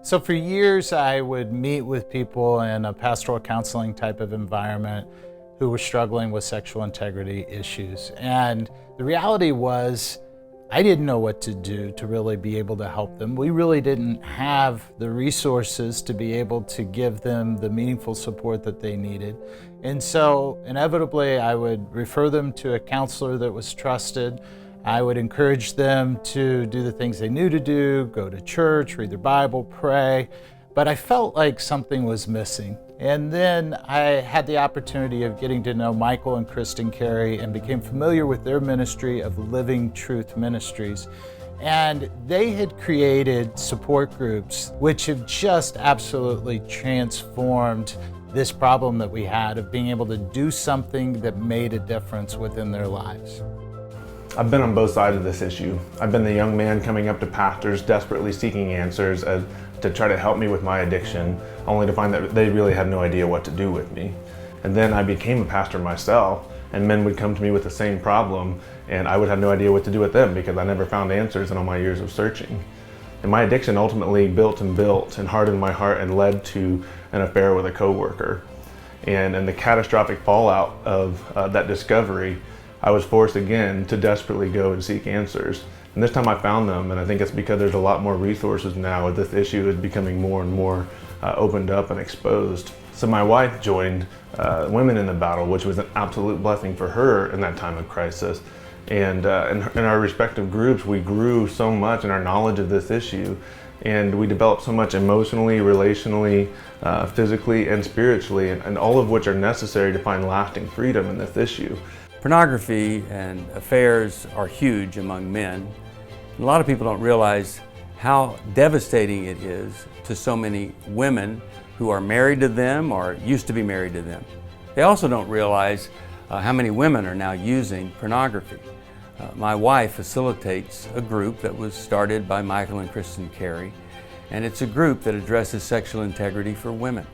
So for years, I would meet with people in a pastoral counseling type of environment who were struggling with sexual integrity issues. And the reality was, I didn't know what to do to really be able to help them. We really didn't have the resources to be able to give them the meaningful support that they needed. And so inevitably, I would refer them to a counselor that was trusted. I would encourage them to do the things they knew to do, go to church, read their Bible, pray. But I felt like something was missing. And then I had the opportunity of getting to know Michael and Kristen Carey and became familiar with their ministry of Living Truth Ministries. And they had created support groups which have just absolutely transformed this problem that we had of being able to do something that made a difference within their lives. I've been on both sides of this issue. I've been the young man coming up to pastors desperately seeking answers to try to help me with my addiction, only to find that they really had no idea what to do with me. And then I became a pastor myself, and men would come to me with the same problem, and I would have no idea what to do with them because I never found answers in all my years of searching. And my addiction ultimately built and hardened my heart and led to an affair with a coworker. And in the catastrophic fallout of that discovery, I was forced again to desperately go and seek answers. And this time I found them, and I think it's because there's a lot more resources now. This issue is becoming more and more opened up and exposed. So my wife joined Women in the Battle, which was an absolute blessing for her in that time of crisis. And in our respective groups, we grew so much in our knowledge of this issue, and we developed so much emotionally, relationally, physically, and spiritually, and all of which are necessary to find lasting freedom in this issue. Pornography and affairs are huge among men. A lot of people don't realize how devastating it is to so many women who are married to them or used to be married to them. They also don't realize how many women are now using pornography. My wife facilitates a group that was started by Michael and Kristen Carey, and it's a group that addresses sexual integrity for women.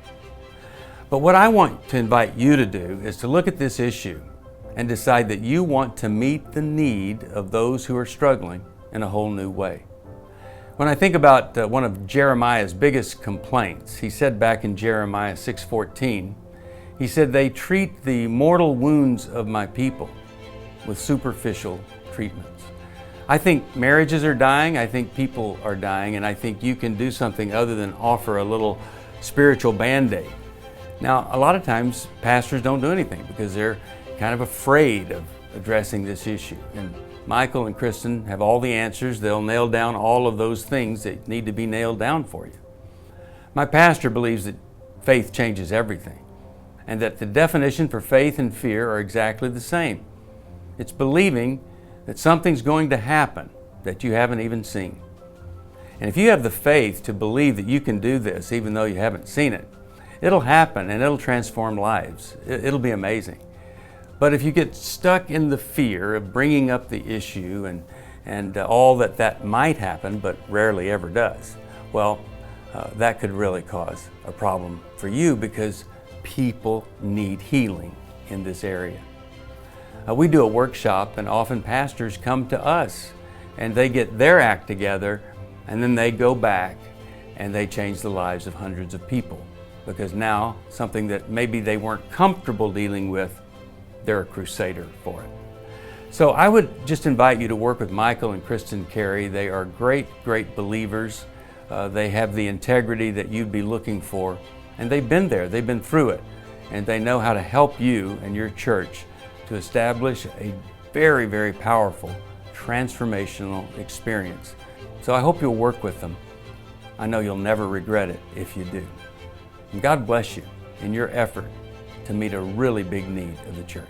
But what I want to invite you to do is to look at this issue and decide that you want to meet the need of those who are struggling in a whole new way. When I think about one of Jeremiah's biggest complaints, he said back in Jeremiah 6:14, he said, "They treat the mortal wounds of my people with superficial treatments." I think marriages are dying, I think people are dying, and I think you can do something other than offer a little spiritual Band-Aid. Now, a lot of times pastors don't do anything because they're kind of afraid of addressing this issue. And Michael and Kristen have all the answers. They'll nail down all of those things that need to be nailed down for you. My pastor believes that faith changes everything, and that the definition for faith and fear are exactly the same. It's believing that something's going to happen that you haven't even seen. And if you have the faith to believe that you can do this, even though you haven't seen it, it'll happen and it'll transform lives. It'll be amazing. But if you get stuck in the fear of bringing up the issue and all that might happen, but rarely ever does, well, that could really cause a problem for you because people need healing in this area. We do a workshop, and often pastors come to us and they get their act together, and then they go back and they change the lives of hundreds of people, because now something that maybe they weren't comfortable dealing with, they're a crusader for it. So I would just invite you to work with Michael and Kristen Carey. They are great, great believers. They have the integrity that you'd be looking for, and they've been there, they've been through it, and they know how to help you and your church to establish a very, very powerful transformational experience. So I hope you'll work with them. I know you'll never regret it if you do. And God bless you in your effort to meet a really big need of the church.